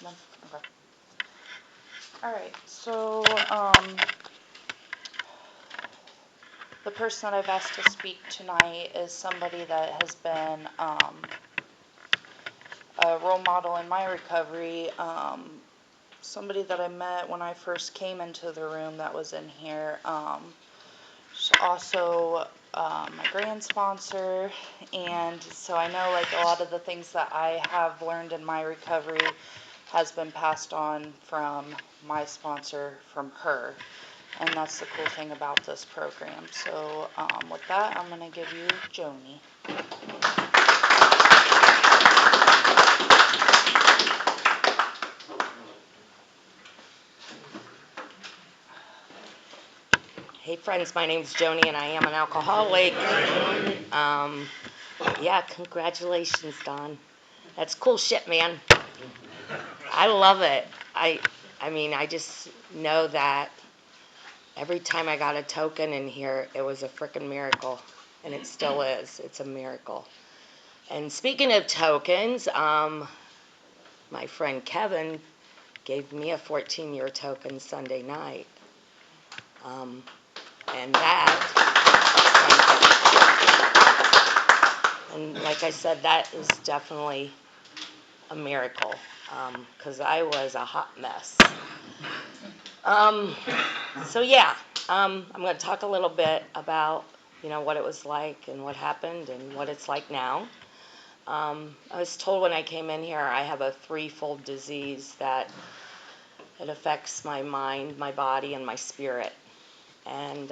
No? Okay. All right. So, the person that I've asked to speak tonight is somebody that has been a role model in my recovery. Somebody that I met when I first came into the room that was in here. She's also my grand sponsor, and so I know like a lot of the things that I have learned in my recovery has been passed on from my sponsor from her, and that's the cool thing about this program. So with that, I'm going to give you Joanie. Hey friends, my name's Joanie and I am an alcoholic. Yeah, congratulations, Don. That's cool shit, man. I love it. I mean, I just know that every time I got a token in here, it was a frickin' miracle. And it still is. It's a miracle. And speaking of tokens, my friend Kevin gave me a 14-year token Sunday night. And like I said, that is definitely a miracle, because I was a hot mess. So yeah, I'm going to talk a little bit about, what it was like and what happened and what it's like now. I was told when I came in here I have a threefold disease that it affects my mind, my body, and my spirit. And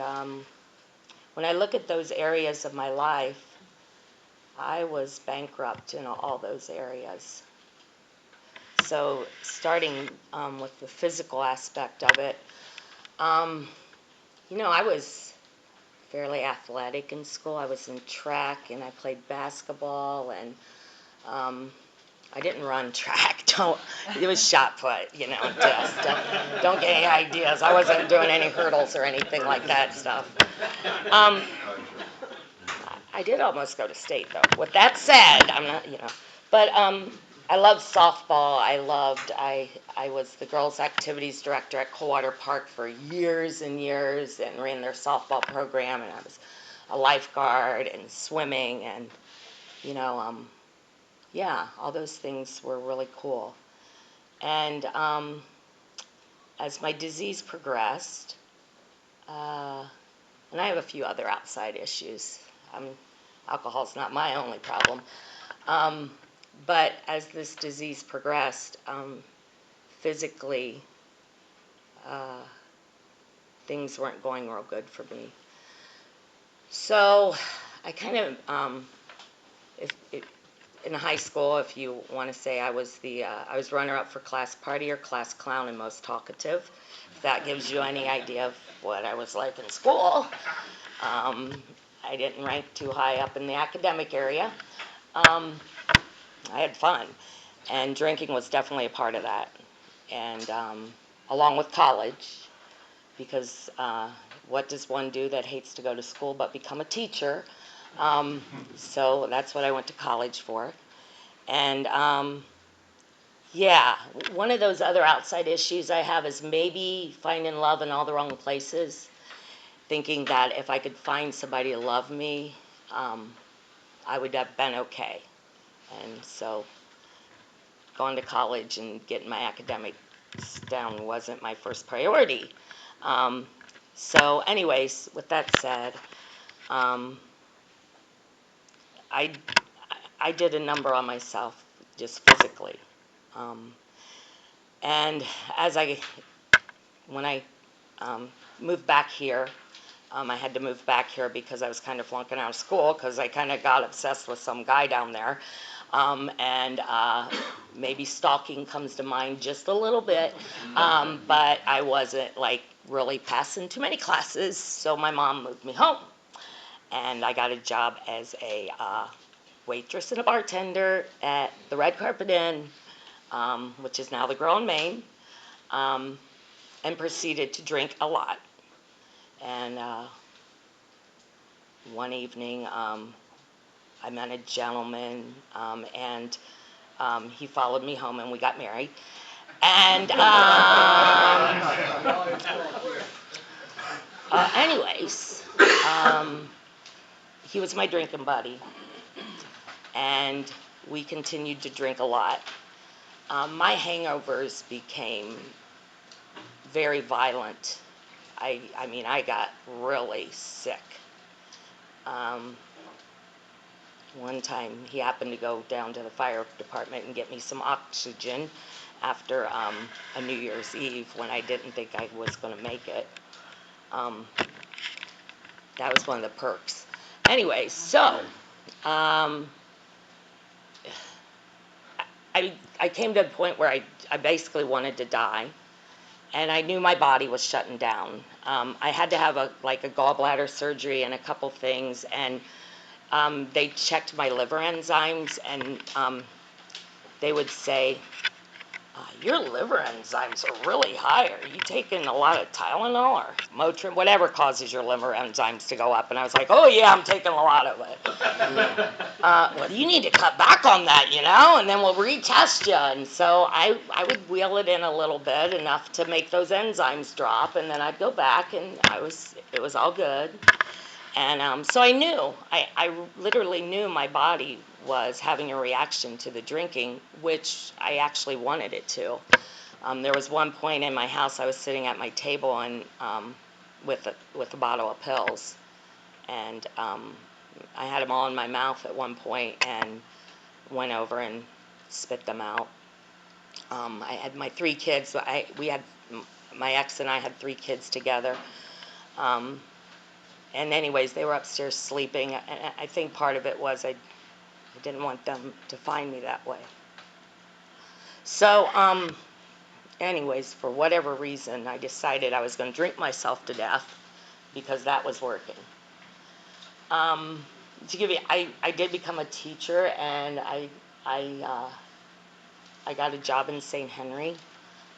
when I look at those areas of my life, I was bankrupt in all those areas. So starting with the physical aspect of it, I was fairly athletic in school. I was in track and I played basketball, and I didn't run track. It was shot put, just don't get any ideas. I wasn't doing any hurdles or anything like that stuff. I did almost go to state though. With that said, I'm not, but I loved softball. I was the girls' activities director at Coldwater Park for years and years, and ran their softball program, and I was a lifeguard and swimming, and yeah, all those things were really cool. And as my disease progressed, and I have a few other outside issues. Alcohol's not my only problem. But as this disease progressed, physically, things weren't going real good for me. So I kind of, in high school, if you want to say, I was runner-up for class party or class clown and most talkative. If that gives you any idea of what I was like in school. I didn't rank too high up in the academic area. I had fun, and drinking was definitely a part of that. And along with college, because what does one do that hates to go to school but become a teacher? So that's what I went to college for. And yeah, one of those other outside issues I have is maybe finding love in all the wrong places, thinking that if I could find somebody to love me, I would have been okay. And so going to college and getting my academics down wasn't my first priority. So anyways, with that said, I did a number on myself just physically. And when I moved back here, I had to move back here because I was kind of flunking out of school because I kind of got obsessed with some guy down there. And maybe stalking comes to mind just a little bit, but I wasn't like really passing too many classes, so my mom moved me home. And I got a job as a waitress and a bartender at the Red Carpet Inn, which is now the Girl in Maine, and proceeded to drink a lot. And one evening, I met a gentleman, and he followed me home, and we got married. And anyways, um, he was my drinking buddy, and we continued to drink a lot. My hangovers became very violent. I mean, I got really sick. Um, One time he happened to go down to the fire department and get me some oxygen after a New Year's Eve when I didn't think I was going to make it. Um, that was one of the perks. Anyway, so um, I came to a point where I basically wanted to die, and I knew my body was shutting down. I had to have a gallbladder surgery and a couple things, and they checked my liver enzymes, and they would say, your liver enzymes are really high. Are you taking a lot of Tylenol or Motrin, whatever causes your liver enzymes to go up? And I was like, oh yeah, I'm taking a lot of it. Well, you need to cut back on that, and then we'll retest you. And so I would wheel it in a little bit, enough to make those enzymes drop, and then I'd go back, and it was all good. And so I literally knew my body was having a reaction to the drinking, which I actually wanted it to. There was one point in my house I was sitting at my table and with a bottle of pills, and I had them all in my mouth at one point and went over and spit them out. I had my 3 kids. My ex and I had 3 kids together. And anyways, they were upstairs sleeping, and I think part of it was I didn't want them to find me that way. So, anyways, for whatever reason, I decided I was going to drink myself to death because that was working. To give you, I did become a teacher, and I got a job in St. Henry.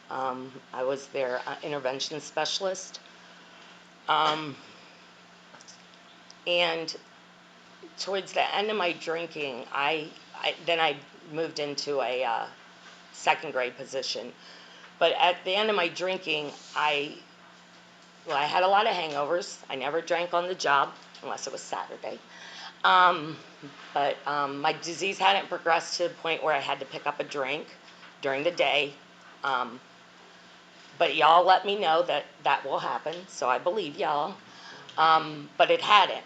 I was their intervention specialist. And towards the end of my drinking, then I moved into a second grade position. But at the end of my drinking, I had a lot of hangovers. I never drank on the job unless it was Saturday. But my disease hadn't progressed to the point where I had to pick up a drink during the day. But y'all let me know that will happen, so I believe y'all. But it hadn't.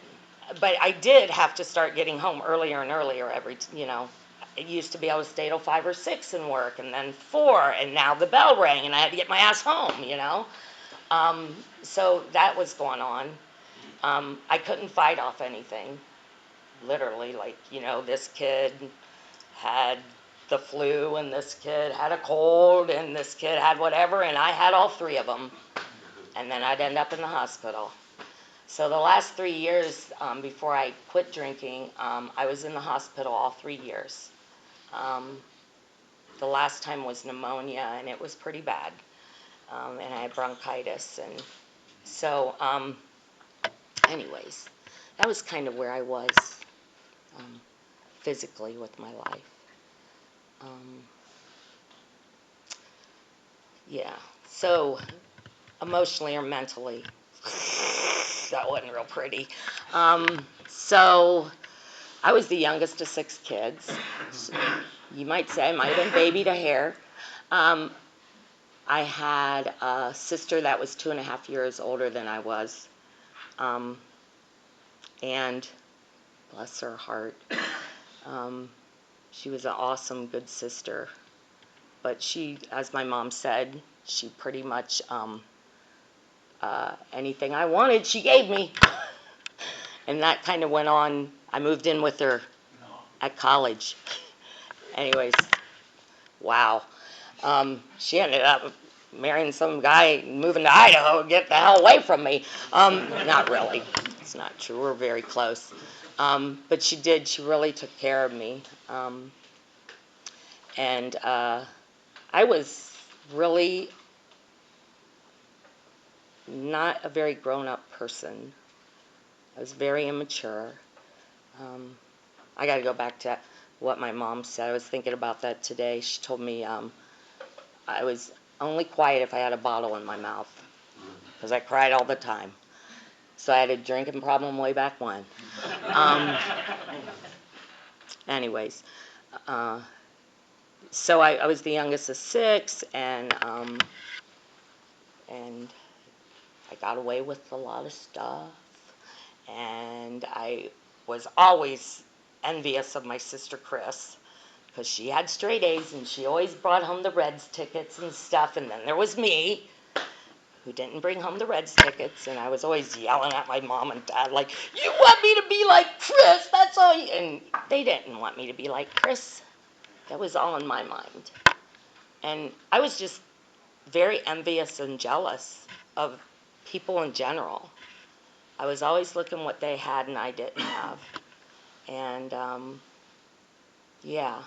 But I did have to start getting home earlier and earlier I used to be able to stay till 5 or 6 and work, and then 4, and now the bell rang, and I had to get my ass home. So that was going on. I couldn't fight off anything, literally. This kid had the flu, and this kid had a cold, and this kid had whatever, and I had all 3 of them. And then I'd end up in the hospital. So the last 3 years before I quit drinking, I was in the hospital all 3 years. The last time was pneumonia, and it was pretty bad. And I had bronchitis. And so, anyways, that was kind of where I was physically with my life. Yeah. So, emotionally or mentally, that wasn't real pretty. So I was the youngest of 6 kids. You might say I might have been baby to hair. I had a sister that was 2.5 years older than I was. And bless her heart, she was an awesome, good sister. But she, as my mom said, she pretty much, anything I wanted, she gave me. And that kind of went on. I moved in with her at college. Anyways, wow. She ended up marrying some guy, moving to Idaho, get the hell away from me. Not really. It's not true. We're very close. But she really took care of me. And I was really not a very grown-up person. I was very immature. I got to go back to what my mom said. I was thinking about that today. She told me I was only quiet if I had a bottle in my mouth, because I cried all the time. So I had a drinking problem way back when. Um, anyways, uh, so I was the youngest of six, and I got away with a lot of stuff, and I was always envious of my sister Chris, because she had straight A's and she always brought home the Reds tickets and stuff, and then there was me, who didn't bring home the Reds tickets, and I was always yelling at my mom and dad, like, you want me to be like Chris, that's all you, and they didn't want me to be like Chris. That was all in my mind. And I was just very envious and jealous of people in general. I was always looking what they had and I didn't have. And, yeah,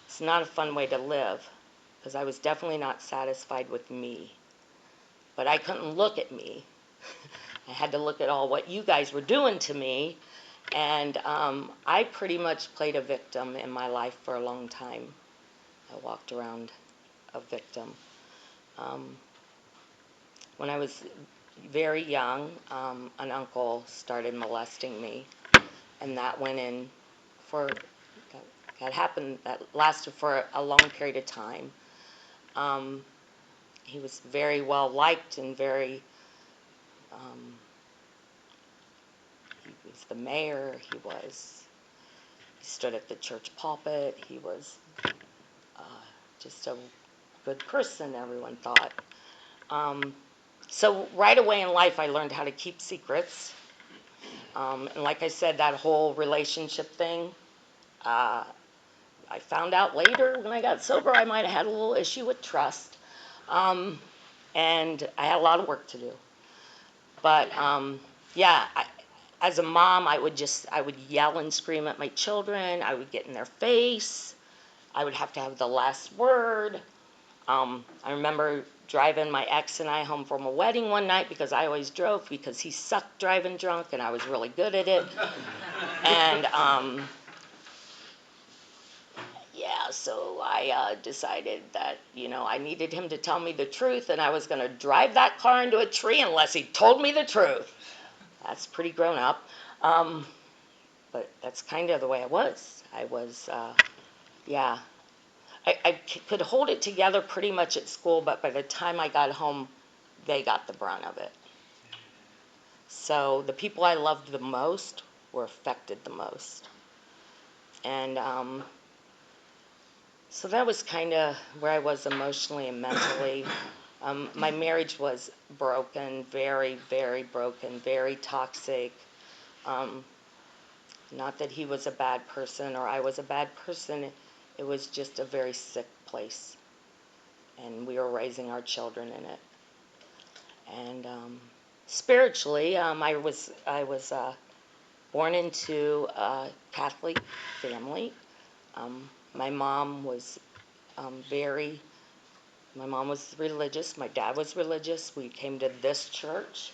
it's not a fun way to live, because I was definitely not satisfied with me. But I couldn't look at me. I had to look at all what you guys were doing to me. And I pretty much played a victim in my life for a long time. I walked around a victim. When I was very young, an uncle started molesting me, and that went in for, that happened, that lasted for a long period of time. He was very well liked and very, he was the mayor, he stood at the church pulpit, he was just a good person, everyone thought. So right away in life, I learned how to keep secrets. And like I said, that whole relationship thing, I found out later when I got sober, I might have had a little issue with trust. And I had a lot of work to do. But yeah, as a mom, I would yell and scream at my children. I would get in their face. I would have to have the last word. I remember driving my ex and I home from a wedding one night, because I always drove, because he sucked driving drunk and I was really good at it. And yeah, so I decided that, I needed him to tell me the truth, and I was going to drive that car into a tree unless he told me the truth. That's pretty grown up. But that's kind of the way I was. Yeah. I could hold it together pretty much at school, but by the time I got home, they got the brunt of it. So the people I loved the most were affected the most. And so that was kind of where I was emotionally and mentally. My marriage was broken, very, very broken, very toxic. Not that he was a bad person or I was a bad person. It was just a very sick place. And we were raising our children in it. And spiritually, I was born into a Catholic family. My mom was very, my mom was religious, my dad was religious. We came to this church.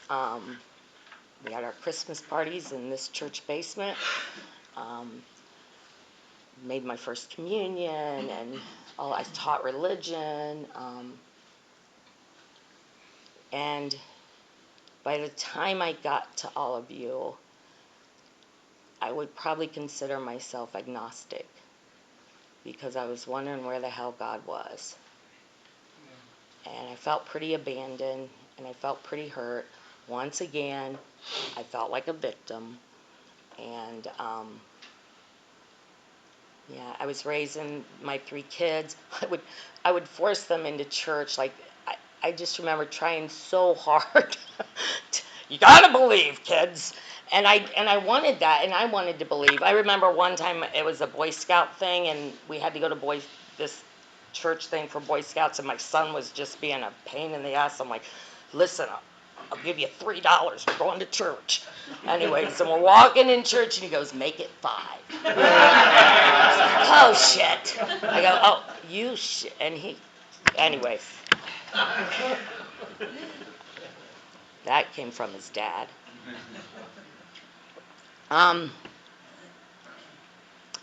We had our Christmas parties in this church basement. Made my first communion, and I taught religion. And by the time I got to all of you, I would probably consider myself agnostic, because I was wondering where the hell God was. And I felt pretty abandoned, and I felt pretty hurt. Once again, I felt like a victim. And yeah, I was raising my 3 kids. I would force them into church. Like, I just remember trying so hard. You gotta believe, kids. And I wanted that, and I wanted to believe. I remember one time it was a Boy Scout thing, and we had to go to this church thing for Boy Scouts, and my son was just being a pain in the ass. I'm like, listen, I'll give you $3. We're going to church. Anyways, and we're walking in church, and he goes, make it 5. Oh, shit. I go, oh, you shit. And anyways. That came from his dad.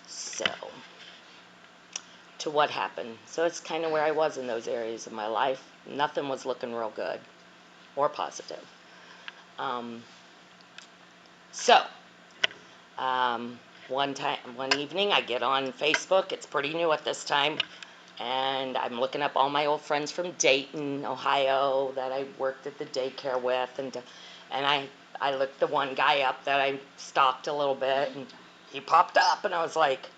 So, to what happened. So it's kind of where I was in those areas of my life. Nothing was looking real good or positive. Um, so um, one evening, I get on Facebook. It's pretty new at this time, and I'm looking up all my old friends from Dayton, Ohio, that I worked at the daycare with, and I looked the one guy up that I stalked a little bit, and he popped up, and I was like,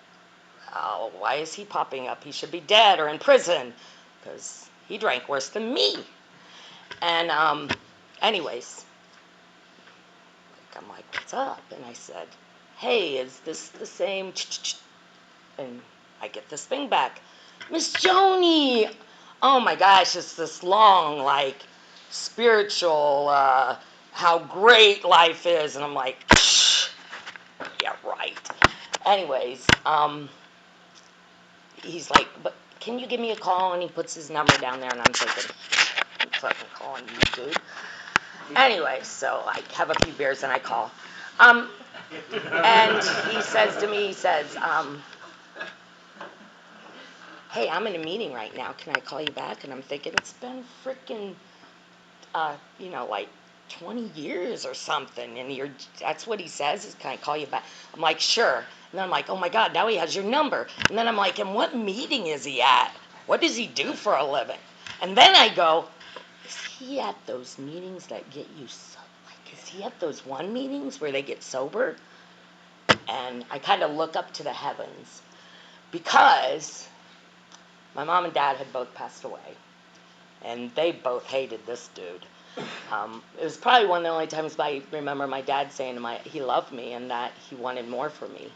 oh, why is he popping up? He should be dead or in prison, because he drank worse than me. And anyways, I'm like, what's up? And I said, hey, is this the same? And I get this thing back. Miss Joni! Oh my gosh, it's this long, like, spiritual, how great life is. And I'm like, yeah, right. Anyways, he's like, but can you give me a call? And he puts his number down there, and I'm thinking, I'm fucking calling you, dude. Anyway, so I have a few beers and I call. And he says to me, hey, I'm in a meeting right now. Can I call you back? And I'm thinking, it's been freaking, like 20 years or something. And that's what he says is, can I call you back? I'm like, sure. And then I'm like, oh my God, now he has your number. And then I'm like, and what meeting is he at? What does he do for a living? And then I go, is he at those meetings that get you so, like, is he at those one meetings where they get sober? And I kind of look up to the heavens because my mom and dad had both passed away, and they both hated this dude. It was probably one of the only times I remember my dad saying he loved me and that he wanted more for me.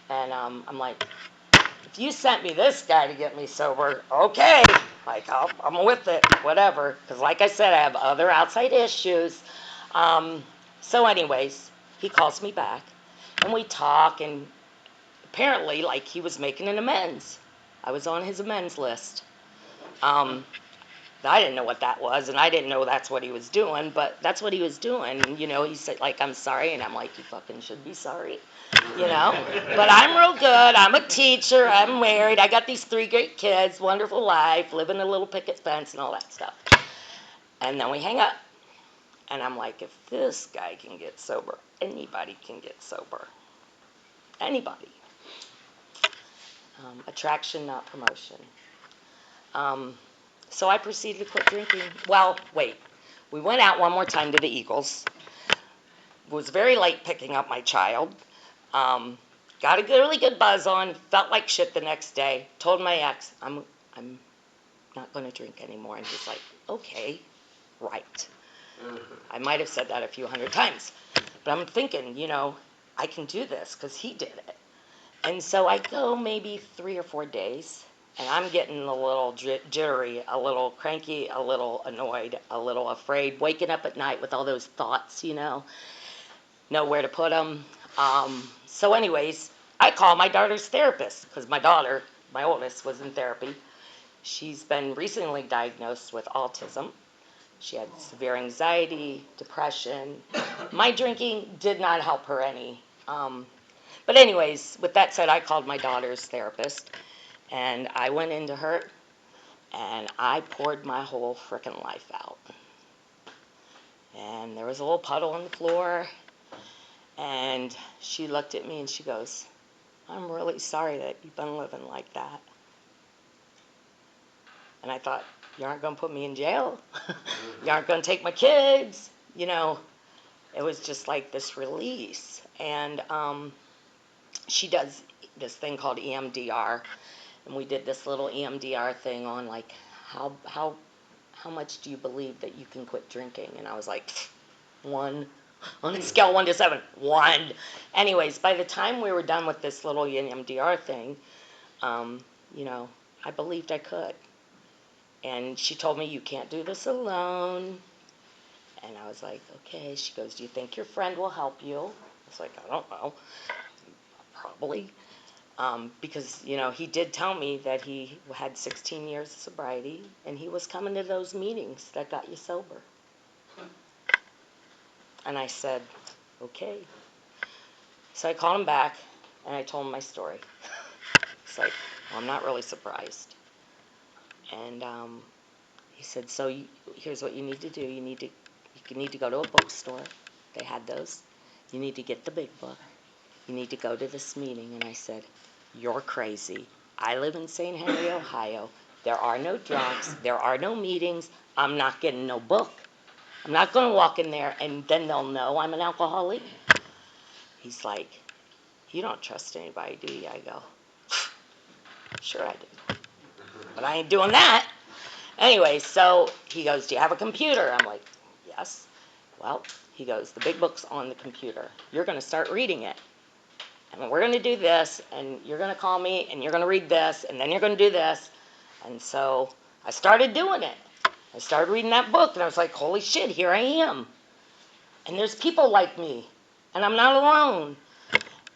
And I'm like, if you sent me this guy to get me sober, okay, like I'm with it, whatever. Because like I said, I have other outside issues. So anyways, he calls me back, and we talk, and apparently, like, he was making an amends. I was on his amends list. I didn't know what that was, and I didn't know that's what he was doing, but that's what he was doing. And, he said, like, I'm sorry, and I'm like, you fucking should be sorry, you know? But I'm real good. I'm a teacher. I'm married. I got these 3 great kids, wonderful life, live in a little picket fence and all that stuff. And then we hang up. And I'm like, if this guy can get sober, anybody can get sober. Anybody. Attraction, not promotion. So I proceeded to quit drinking. Well, wait. We went out one more time to the Eagles. Was very late picking up my child. Got a really good buzz on. Felt like shit the next day. Told my ex, I'm not going to drink anymore. And he's like, okay, right. I might have said that a few hundred times. But I'm thinking, I can do this because he did it. And so I go maybe 3 or 4 days, and I'm getting a little jittery, a little cranky, a little annoyed, a little afraid, waking up at night with all those thoughts, know where to put them. So anyways, I call my daughter's therapist because my daughter, my oldest, was in therapy. She's been recently diagnosed with autism. She had severe anxiety, depression. My drinking did not help her any. But anyways, with that said, I called my daughter's therapist, and I went into her, and I poured my whole frickin' life out. And there was a little puddle on the floor, and she looked at me and she goes, I'm really sorry that you've been living like that. And I thought, you aren't going to put me in jail. You aren't going to take my kids. It was just like this release. And she does this thing called EMDR. And we did this little EMDR thing on, like, how much do you believe that you can quit drinking? And I was like, 1. On a scale 1 to 7, 1. Anyways, by the time we were done with this little EMDR thing, I believed I could. And she told me, you can't do this alone. And I was like, okay. She goes, do you think your friend will help you? I was like, I don't know. Probably. Because, he did tell me that he had 16 years of sobriety, and he was coming to those meetings that got you sober. And I said, okay. So I called him back, and I told him my story. It's like, Well, I'm not really surprised. And he said, so here's what you need to do. You need to go to a bookstore. They had those. You need to get the big book. You need to go to this meeting. And I said, you're crazy. I live in St. Henry, Ohio. There are no drunks. There are no meetings. I'm not getting no book. I'm not going to walk in there and then they'll know I'm an alcoholic. He's like, you don't trust anybody, do you? I go, sure I do. But I ain't doing that. Anyway, so he goes, do you have a computer? I'm like, yes. Well, he goes, the big book's on the computer. You're going to start reading it. And we're going to do this, and you're going to call me, and you're going to read this, and then you're going to do this. And so I started doing it. I started reading that book, and I was like, holy shit, here I am. And there's people like me, and I'm not alone.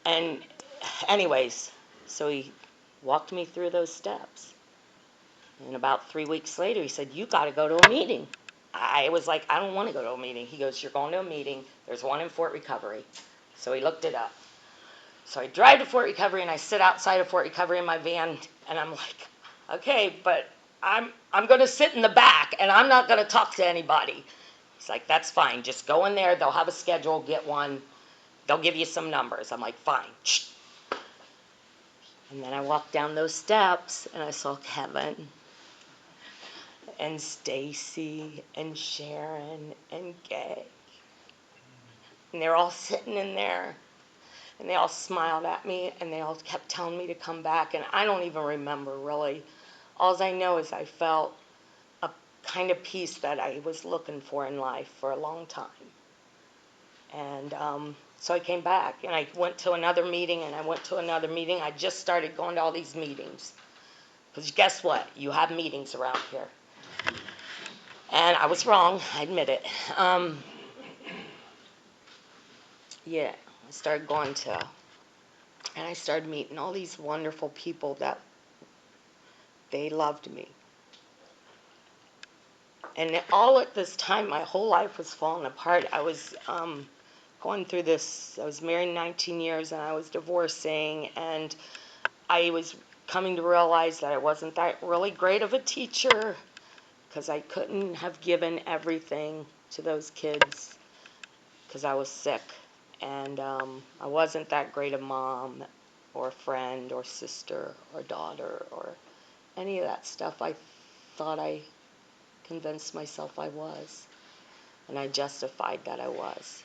And anyways, so he walked me through those steps. And about 3 weeks later, he said, you got to go to a meeting. I was like, I don't want to go to a meeting. He goes, you're going to a meeting. There's one in Fort Recovery. So he looked it up. So I drive to Fort Recovery, and I sit outside of Fort Recovery in my van, and I'm like, okay, but I'm going to sit in the back, and I'm not going to talk to anybody. He's like, that's fine. Just go in there. They'll have a schedule. Get one. They'll give you some numbers. I'm like, fine. And then I walked down those steps, and I saw Kevin and Stacy and Sharon and Gay. And they're all sitting in there, and they all smiled at me, and they all kept telling me to come back, and I don't even remember really. All I know is I felt a kind of peace that I was looking for in life for a long time. And so I came back, and I went to another meeting, and I went to another meeting. I just started going to all these meetings. Because guess what? You have meetings around here. And I was wrong, I admit it. Yeah, I started going to, and I started meeting all these wonderful people that they loved me. And all at this time, my whole life was falling apart. I was going through this. I was married 19 years, and I was divorcing, and I was coming to realize that I wasn't that really great of a teacher because I couldn't have given everything to those kids because I was sick. And I wasn't that great a mom or friend or sister or daughter or any of that stuff. I thought I convinced myself I was, and I justified that I was.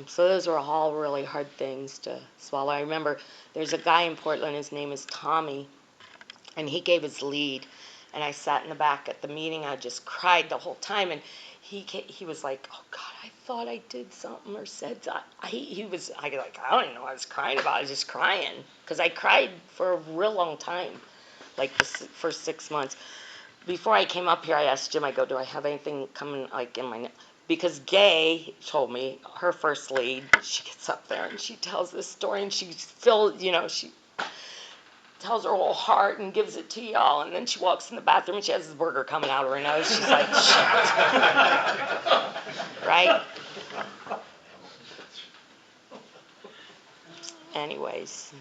So those were all really hard things to swallow. I remember there's a guy in Portland, his name is Tommy, and he gave his lead, and I sat in the back at the meeting. I just cried the whole time, and he was like, oh God, I thought I did something or said that. I don't even know what I was crying about. I was just crying because I cried for a real long time, like the first 6 months. Before I came up here, I asked Jim, I go, do I have anything coming like in my, because Gay told me her first lead, she gets up there and she tells this story, and she's filled, she tells her whole heart and gives it to y'all, and then she walks in the bathroom and she has this burger coming out of her nose. She's like, shit. Right? Anyways,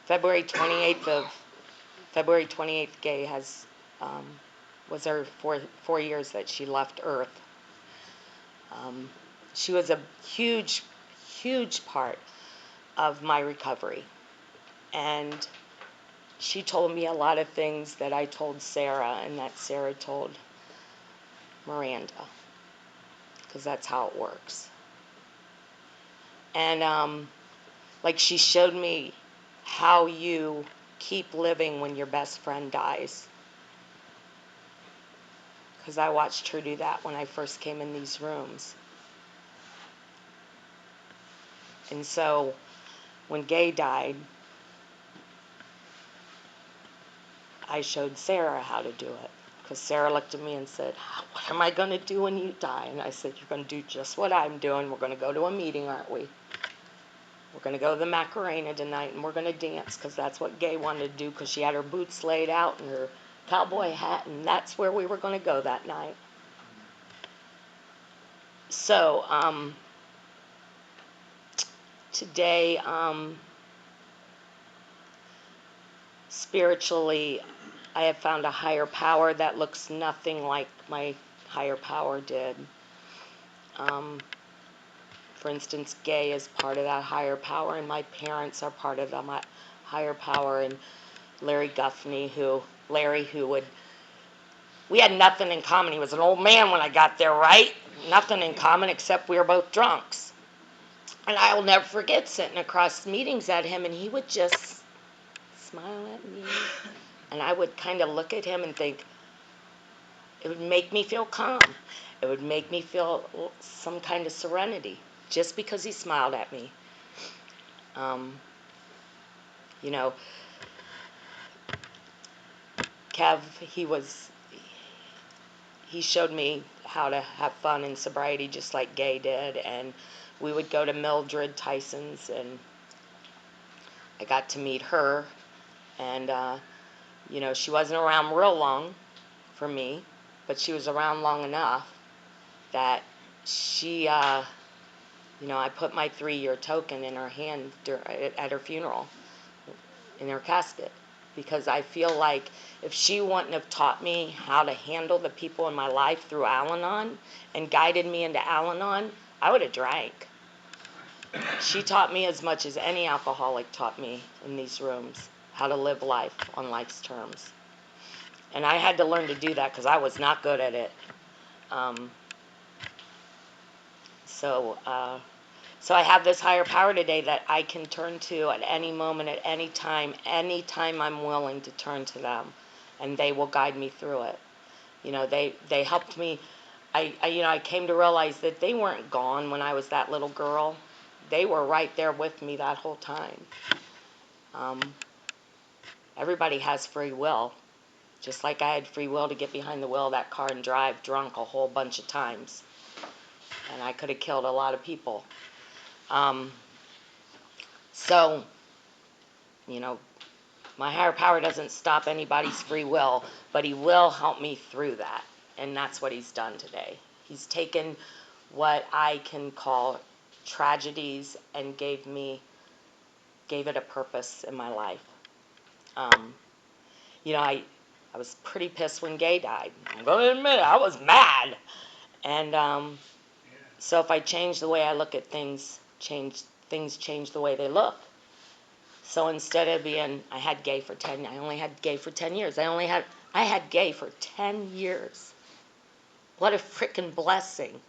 February 28th, Gay was her 4 years that she left Earth. She was a huge, huge part of my recovery. And she told me a lot of things that I told Sarah and that Sarah told Miranda, because that's how it works. And like she showed me how you keep living when your best friend dies. Because I watched her do that when I first came in these rooms. And so when Gay died, I showed Sarah how to do it. Because Sarah looked at me and said, what am I going to do when you die? And I said, you're going to do just what I'm doing. We're going to go to a meeting, aren't we? We're going to go to the Macarena tonight, and we're going to dance, because that's what Gay wanted to do, because she had her boots laid out and her cowboy hat, and that's where we were going to go that night. So today, spiritually, I have found a higher power that looks nothing like my higher power did. Um, for instance, Gay is part of that higher power, and my parents are part of that higher power, and Larry Guffney, who would, we had nothing in common. He was an old man when I got there, right? Nothing in common except we were both drunks. And I will never forget sitting across meetings at him, and he would just smile at me. And I would kind of look at him and think, it would make me feel calm. It would make me feel some kind of serenity just because he smiled at me. Um, you know, Kev, he showed me how to have fun in sobriety just like Gay did. And we would go to Mildred Tyson's, and I got to meet her. And, she wasn't around real long for me, but she was around long enough that she, I put my 3-year token in her hand at her funeral, in her casket, because I feel like if she wouldn't have taught me how to handle the people in my life through Al-Anon and guided me into Al-Anon, I would have drank. She taught me as much as any alcoholic taught me in these rooms, how to live life on life's terms. And I had to learn to do that because I was not good at it. So I have this higher power today that I can turn to at any moment, at any time I'm willing to turn to them, and they will guide me through it. They helped me. I came to realize that they weren't gone when I was that little girl. They were right there with me that whole time. Everybody has free will, just like I had free will to get behind the wheel of that car and drive drunk a whole bunch of times. And I could have killed a lot of people. So, my higher power doesn't stop anybody's free will, but he will help me through that. And that's what he's done today. He's taken what I can call tragedies and gave it a purpose in my life. I was pretty pissed when Gay died. I'm going to admit it, I was mad. And so if I change the way I look at things change the way they look. So instead of I had Gay for 10, I only had Gay for 10 years. I had Gay for 10 years. What a freaking blessing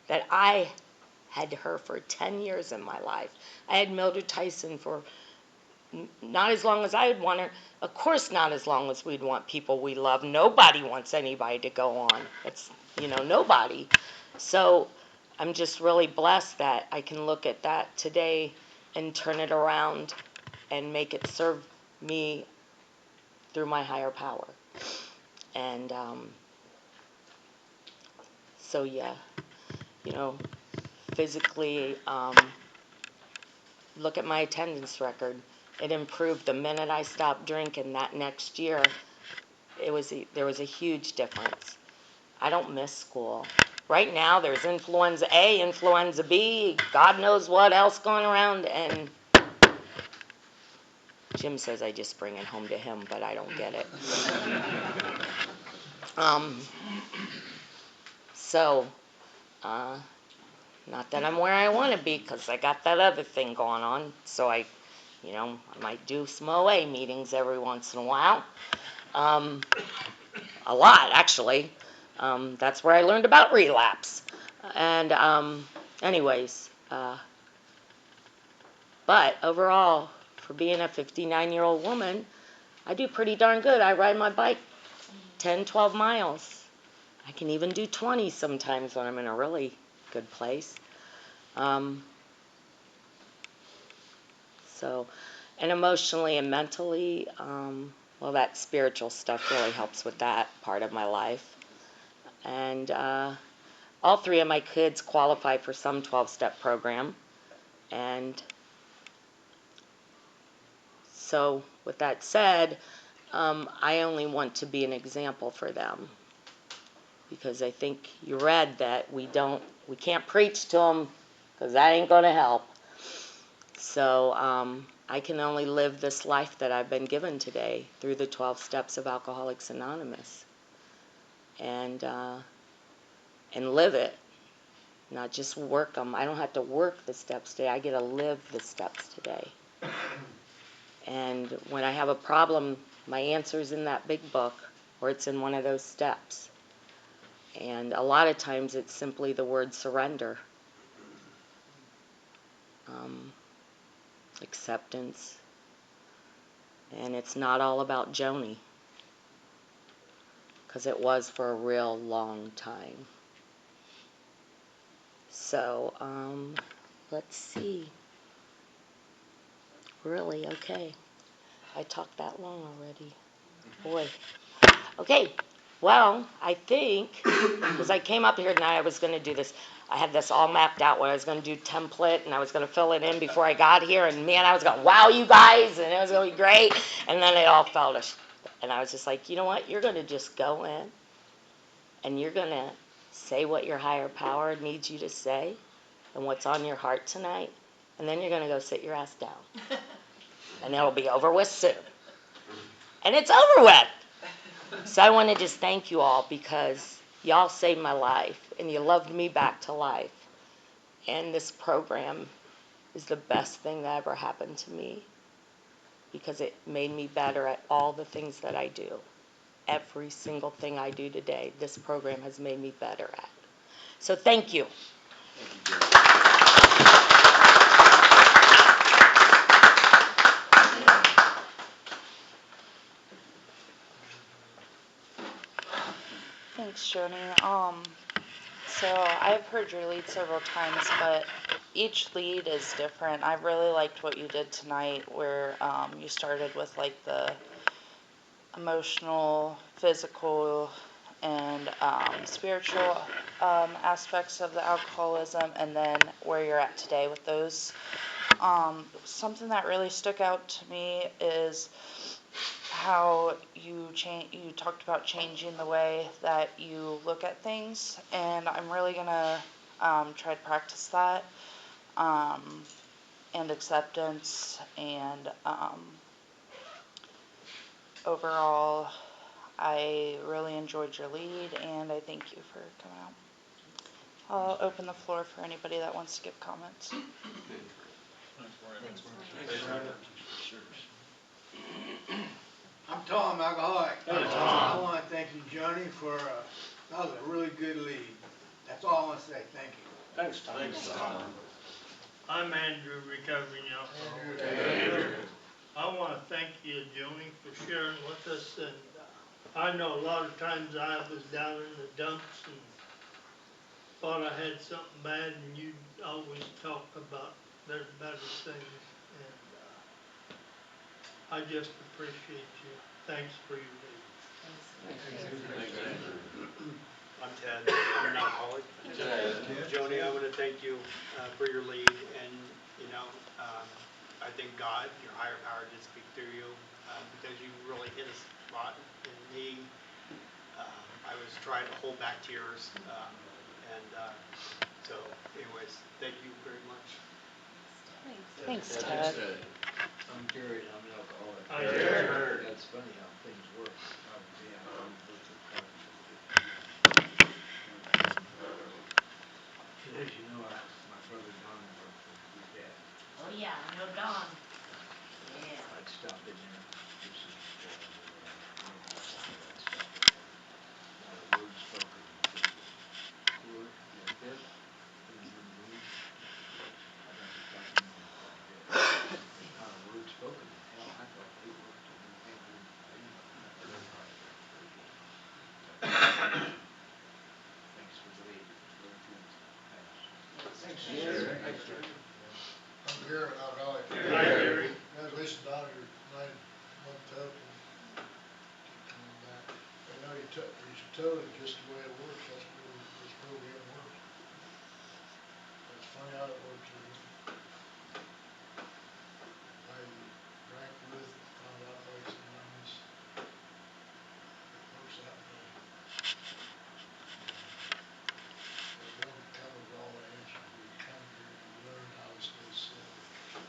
that I had her for 10 years in my life. I had Mildred Tyson for not as long as I would want her. Of course, not as long as we'd want people we love. Nobody wants anybody to go on. It's, nobody. So I'm just really blessed that I can look at that today and turn it around and make it serve me through my higher power. And so, yeah, physically, look at my attendance record. It improved the minute I stopped drinking. That next year, there was a huge difference. I don't miss school. Right now, there's influenza A, influenza B, God knows what else going around, and Jim says I just bring it home to him, but I don't get it. So, not that I'm where I want to be, because I got that other thing going on. So I might do some OA meetings every once in a while. A lot, actually. That's where I learned about relapse. And anyways, but overall, for being a 59-year-old woman, I do pretty darn good. I ride my bike 10, 12 miles. I can even do 20 sometimes when I'm in a really good place. And emotionally and mentally, that spiritual stuff really helps with that part of my life. And all 3 of my kids qualify for some 12-step program. And so with that said, I only want to be an example for them, because I think you read that we can't preach to them, because that ain't going to help. So I can only live this life that I've been given today through the 12 steps of Alcoholics Anonymous, and live it, not just work them. I don't have to work the steps today. I get to live the steps today. And when I have a problem, my answer's in that big book, or it's in one of those steps. And a lot of times it's simply the word surrender, acceptance. And it's not all about Joanie, because it was for a real long time. So, let's see. Really, okay. I talked that long already. Boy. Okay, well, I think, because I came up here tonight, I was going to do this. I had this all mapped out what I was going to do template, and I was going to fill it in before I got here, and man, I was going to wow you guys, and it was going to be great, and then it all fell to and I was just like, you know what, you're going to just go in, and you're going to say what your higher power needs you to say, and what's on your heart tonight, and then you're going to go sit your ass down, and it'll be over with soon. And it's over with. So I want to just thank you all, because y'all saved my life and you loved me back to life. And this program is the best thing that ever happened to me, because it made me better at all the things that I do. Every single thing I do today, this program has made me better at. So thank you. Thanks, Joanie. So I've heard your lead several times, but each lead is different. I really liked what you did tonight, where you started with like the emotional, physical, and spiritual aspects of the alcoholism, and then where you're at today with those. Something that really stuck out to me is how you talked about changing the way that you look at things, and I'm really gonna try to practice that, and acceptance, and overall I really enjoyed your lead, and I thank you for coming out. I'll open the floor for anybody that wants to give comments. I'm Tom, alcoholic. I want to thank you, Joanie, for that was a really good lead. That's all I want to say. Thank you. Thanks, Tom. I'm Andrew, recovering alcoholic. I want to thank you, Joanie, for sharing with us. And I know a lot of times I was down in the dumps and thought I had something bad, and you always talk about there's better things. And I just appreciate you. Thanks for your lead. I'm Ted. I'm an alcoholic. Joanie, I want to thank you for your lead, and I think God, your higher power, did speak through you because you really hit a spot in me. I was trying to hold back tears, so anyways, thank you very much. Thanks, Ted. I'm Gary, and I'm an alcoholic. Hi, Gary. That's funny how things work. Yeah, I'm both the cards of 50. As you know, my brother Don worked for your dad. Oh yeah, I know Don. Yeah. I'd stop in there just as interviews and all that stuff. Not a word spoken until he was cooler, like this, put him in the mood. I'd have to talk him in quite a bit. Not a word spoken. Hell, I thought they worked and everything. I didn't know very hard there very good. But thanks for the lead. Very good. Thanks. Thanks, I'm Garrett, alcoholic. Hi, Gary. Congratulations, Don, your 9-month toke and keep coming back. I know you totally just the way it works. That's the way this program works. It's funny how it works, isn't it? I drank with, found Alcoholics Anonymous. It works that way. There's one that covers all the answers. You come here and you learn how to stay sober.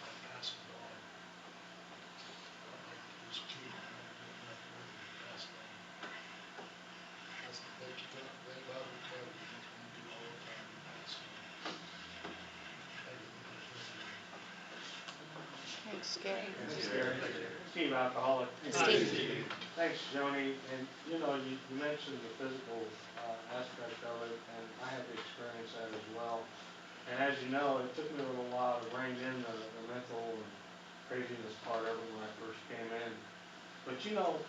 That passes on. Thanks, Gary. Steve, alcoholic. Steve. Thanks, Joni. And you know, you mentioned the physical aspect of it, and I had to experience that as well. And as you know, it took me a little while to rein in the mental and craziness part of it when I first came in. But you know,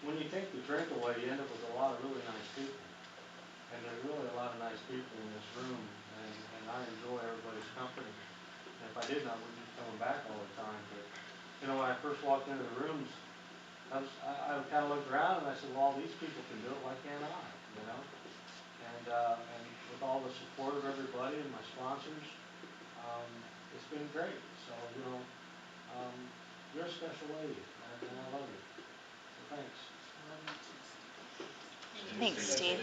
when you take the drink away, you end up with a lot of really nice people. And there's really a lot of nice people in this room, and I enjoy everybody's company. And if I didn't, I wouldn't be coming back all the time. But you know, when I first walked into the rooms, I kind of looked around and I said, well, all these people can do it. Why can't I? You know. And with all the support of everybody and my sponsors, it's been great. So you know, you're a special lady, and I love you. So thanks. Thanks, Steve.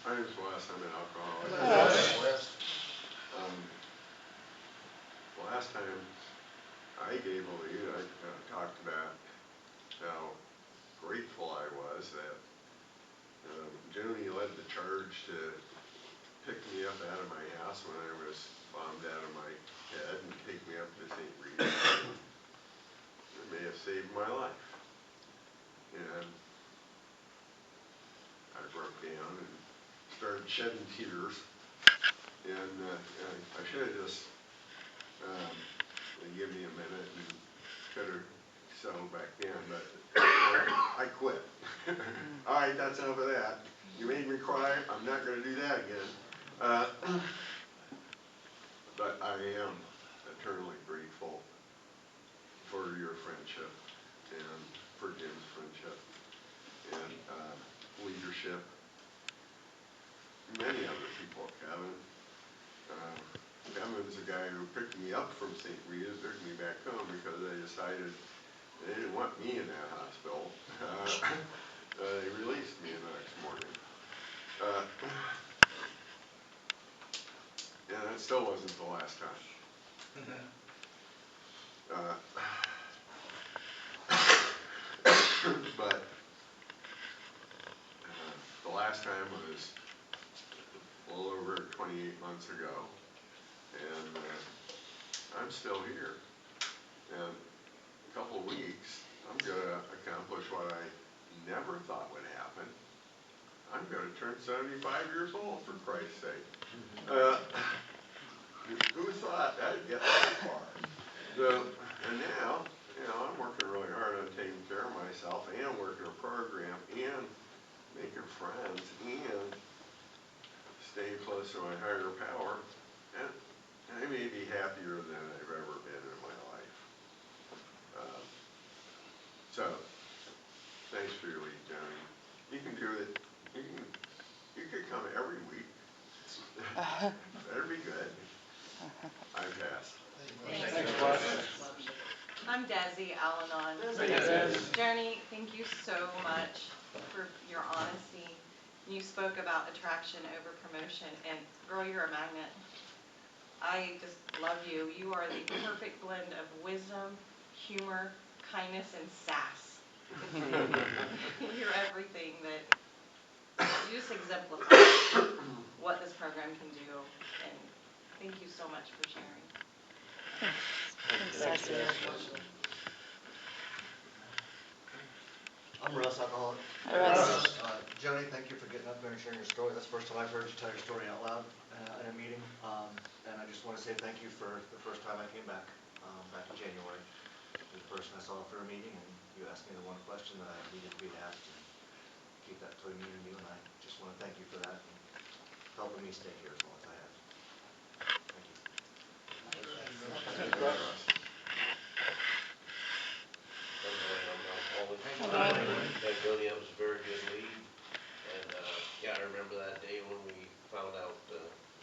My name's Wes. I'm an alcoholic. Wes. Last time I gave a lead, I talked about how grateful I was that Joanie led the charge to pick me up out of my house when I was bombed out of my head and take me up to St. Rita. It may have saved my life. And I broke down and started shedding tears. And I should have just give me a minute and could have settled back down, but I quit. All right, that's enough of that. You made me cry. I'm not going to do that again. But I am eternally grateful for your friendship and for Jim's friendship and leadership. Many other people, Kevin. Kevin's the guy who picked me up from St. Rita, took me back home because they decided they didn't want me in that hospital. They released me the next morning. And that still wasn't the last time. But the last time was a little over 28 months ago, and I'm still here. And in a couple of weeks, I'm going to accomplish what I never thought would happen. I'm going to turn 75 years old, for Christ's sake. Who thought I'd get that far? So, and now, you know, I'm working really hard on taking care of myself and working a program and making friends and staying close to my higher power. And I may be happier than I've ever been in my life. So, thanks for your lead, Johnny. You can do it. You could come every week. That'd be good. I pass. Thanks, Wes. I'm Desi Al-Anon. Journey, thank you so much for your honesty. You spoke about attraction over promotion, and girl, you're a magnet. I just love you. You are the perfect blend of wisdom, humor, kindness, and sass. You're everything that you just exemplify what this program can do, and thank you so much for sharing. Thanks, Ceci. I'm Russ, alcoholic. Hi, Russ. Joni, thank you for getting up there and sharing your story. That's the first time I've heard you tell your story out loud in a meeting. And I just want to say thank you for the first time I came back, back in January. You're the person I saw for a meeting, and you asked me the one question that I needed to be asked, and keep that between me and you. And I just want to thank you for that and helping me stay here as long as I have. Thank you. Thank Jody, that was a very good lead. And yeah, I remember that day when we found out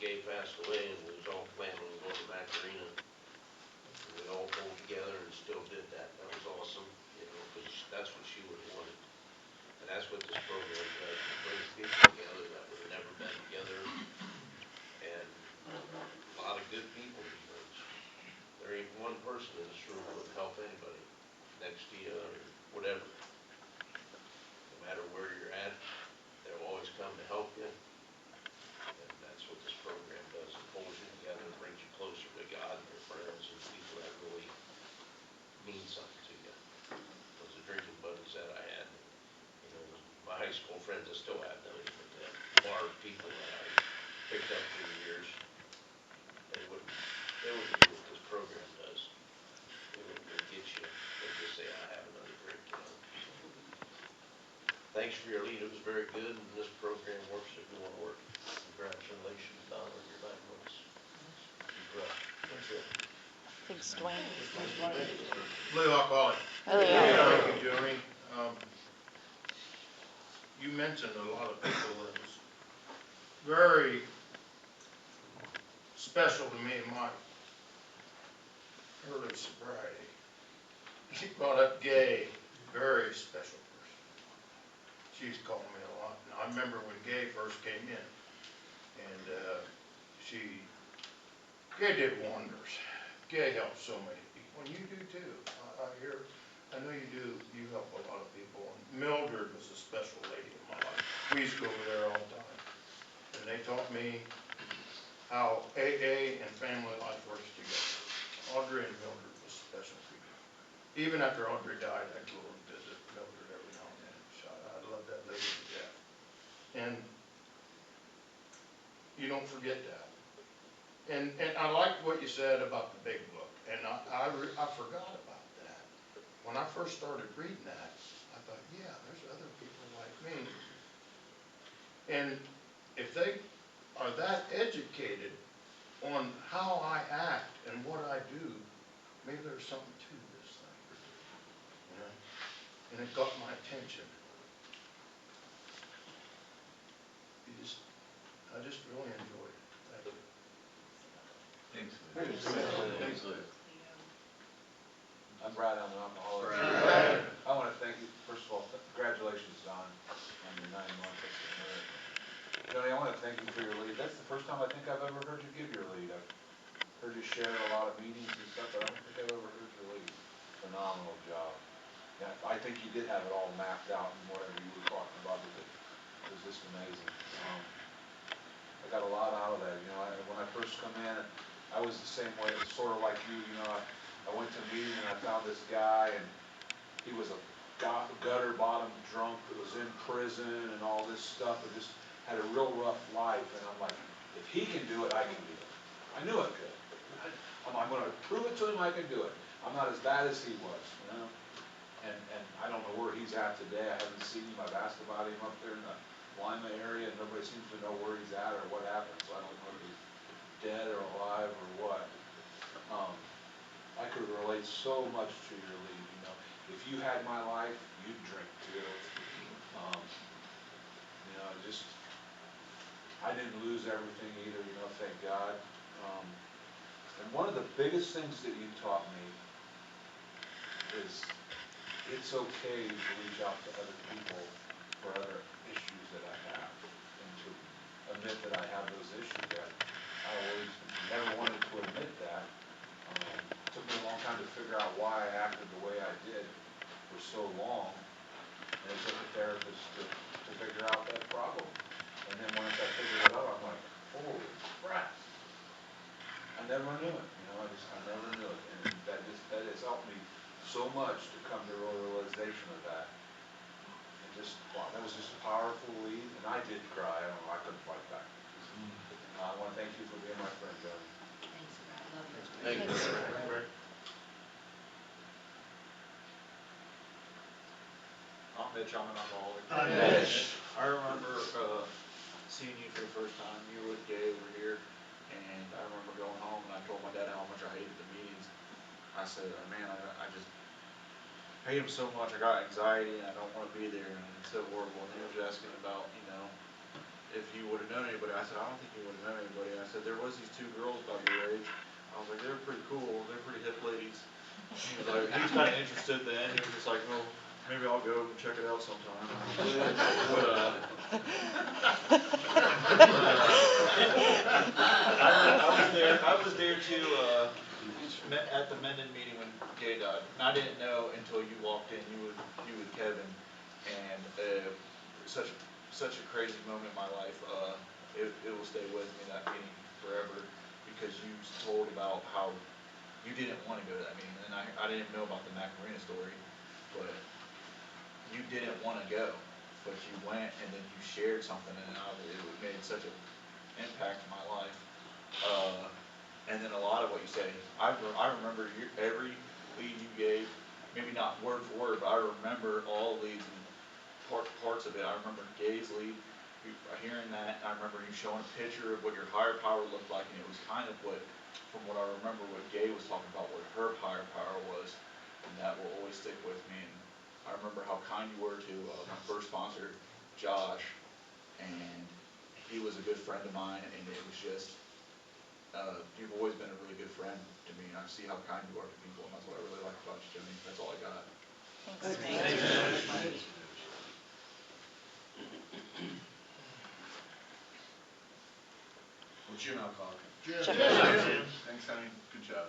Gay passed away and we was all planning on going to Macarena. And we all pulled together and still did that. That was awesome, you know, because that's what she would have wanted. And that's what this program does. It brings people together that would have never been together. And a lot of good people, because there ain't one person in this room that would help anybody next to you or whatever. No matter where you're at, they'll always come to help you. And that's what this program does. It pulls you together, brings you closer to God and your friends and people that really friends that still have done it, but bar people that I picked up through the years, they wouldn't do what this program does. They wouldn't go get you, they'd just say, I have another drink, you know. So, thanks for your lead, it was very good, and this program works if you wanna work it. Congratulations, Don, on your 9 months. You crushed. That's it. Thanks, Dwayne. Lee Hawk Oh, yeah. Thank you, Joni. You mentioned a lot of people that was very special to me in my early sobriety. She brought up Gay, very special person. She's called me a lot. And I remember when Gay first came in, and Gay did wonders. Gay helped so many people, and you do too. I know you do, you help a lot of people. And Mildred was a special lady in my life. We used to go over there all the time. And they taught me how AA and family life works together. Audrey and Mildred was special people. Even after Audrey died, I'd go and visit Mildred every now and then. So I love that lady to death. And you don't forget that. And I liked what you said about the big book, and I forgot about that. When I first started reading that, I thought, yeah, there's other people like me. And if they are that educated on how I act and what I do, maybe there's something to this thing, you know? And it got my attention. I just really enjoyed it. Thank you. Thanks, Lou. I'm Brad, I'm an alcoholic. I want to thank you, first of all, congratulations, Don, on your 9 months, that's a miracle. Johnny, I want to thank you for your lead. That's the first time I think I've ever heard you give your lead. I've heard you share at a lot of meetings and stuff, but I don't think I've ever heard your lead. Phenomenal job. Yeah, I think you did have it all mapped out and whatever you were talking about, because it was just amazing. I got a lot out of that. You know, when I first come in, I was the same way. It was sort of like you. You know, I went to a meeting and I found this guy, and he was a gutter bottom drunk that was in prison and all this stuff, and just had a real rough life. And I'm like, if he can do it, I can do it. I knew I could. I'm going to prove it to him I can do it. I'm not as bad as he was, you know. And I don't know where he's at today. I haven't seen him. I've asked about him up there in the Lima area, and nobody seems to know where he's at or what happened. So I don't know if he's dead or alive or what. I could relate so much to your lead. You know, if you had my life, you'd drink too. You know, just I didn't lose everything either. You know, thank God. And one of the biggest things that you taught me is it's okay to reach out to other people for other issues that I have, and to admit that I have those issues. That I always never wanted to admit that. It took me a long time to figure out why I acted the way I did for so long, and it took a therapist to figure out that problem. And then once I figured it out, I'm like, holy crap! I never knew it. You know, I never knew it, and that has helped me so much to come to a realization of that. And just, wow, that was just a powerful lead, and I did cry. I don't know, I couldn't fight back. I want to thank you for being my friend, Jody. Thanks, Brad, love you. Thank you. I'm Mitch, I'm an alcoholic. Hi, Mitch. I remember seeing you for the first time. You were with Gay over here, and I remember going home and I told my dad how much I hated the meetings. I said, man, I just hate them so much. I got anxiety and I don't want to be there, and it's so horrible. And he was asking about, you know, if you would have known anybody. I said, I don't think you would have known anybody. I said, there was these 2 girls about your age. I was like, they're pretty cool. They're pretty hip ladies. He was like, he was kind of interested then. He was just like, well, maybe I'll go and check it out sometime. But I was there too at the Mendon meeting when Gay died, and I didn't know until you walked in. You with Kevin, and such a crazy moment in my life. It will stay with me, that meeting, forever, because you told about how you didn't want to go to that meeting, and I didn't know about the Macarena story, but you didn't want to go, but you went and then you shared something, and it made such an impact in my life. And then a lot of what you say, I remember every lead you gave, maybe not word for word, but I remember all the leads and parts of it. I remember Gay's lead, hearing that. I remember you showing a picture of what your higher power looked like, and it was kind of what, from what I remember, what Gay was talking about, what her higher power was, and that will always stick with me. And I remember how kind you were to my first sponsor, Josh, and he was a good friend of mine, and it was just, you've always been a really good friend to me, and I see how kind you are to people, and that's what I really like about you, Jimmy. That's all I got. Thanks. Well, Jim Alcock. Jim. Thanks, honey. Good job.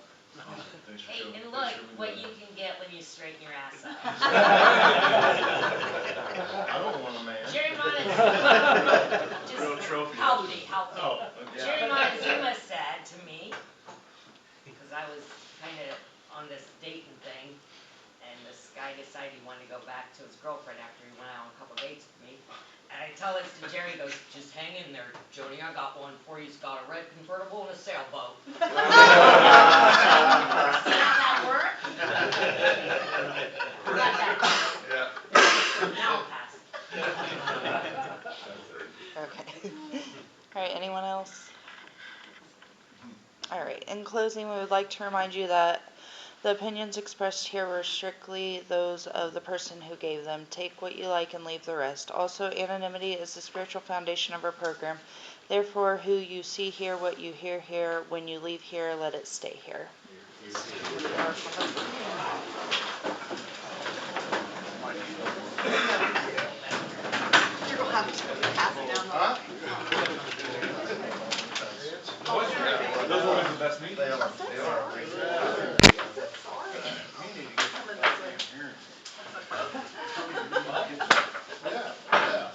Thanks for Hey, coming. and Thanks look for coming what down. you can get when you straighten your ass up. I don't want a man. Jerry Montezuma, Real just trophy. help me. Oh, okay. Jerry Montezuma said to me, because I was kind of on this dating thing, and this guy decided he wanted to go back to his girlfriend after he went out on a couple dates with me. And I tell this to Jerry, he goes, just hang in there, Joni, I got one for you. He's got a red convertible and a sailboat. See how that worked? We got that covered. Yeah. Now I'll pass. Okay. All right, anyone else? All right, in closing, we would like to remind you that the opinions expressed here were strictly those of the person who gave them. Take what you like and leave the rest. Also, anonymity is the spiritual foundation of our program. Therefore, who you see here, what you hear here, when you leave here, let it stay here. You're gonna have to pass it down the line. Those are always the best meetings. They are. I'm so They sorry. are. I'm so sorry. You need to get Coming that this way. transparency. Yeah, yeah.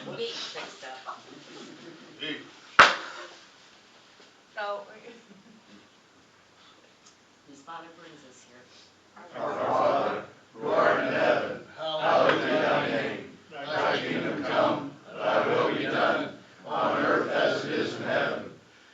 We'll get you fixed up. Gee. Oh. Whose Father brings us here? Our Father, who art in heaven, hallowed be thy name. Thy kingdom come, thy will be done, on earth as it is in heaven.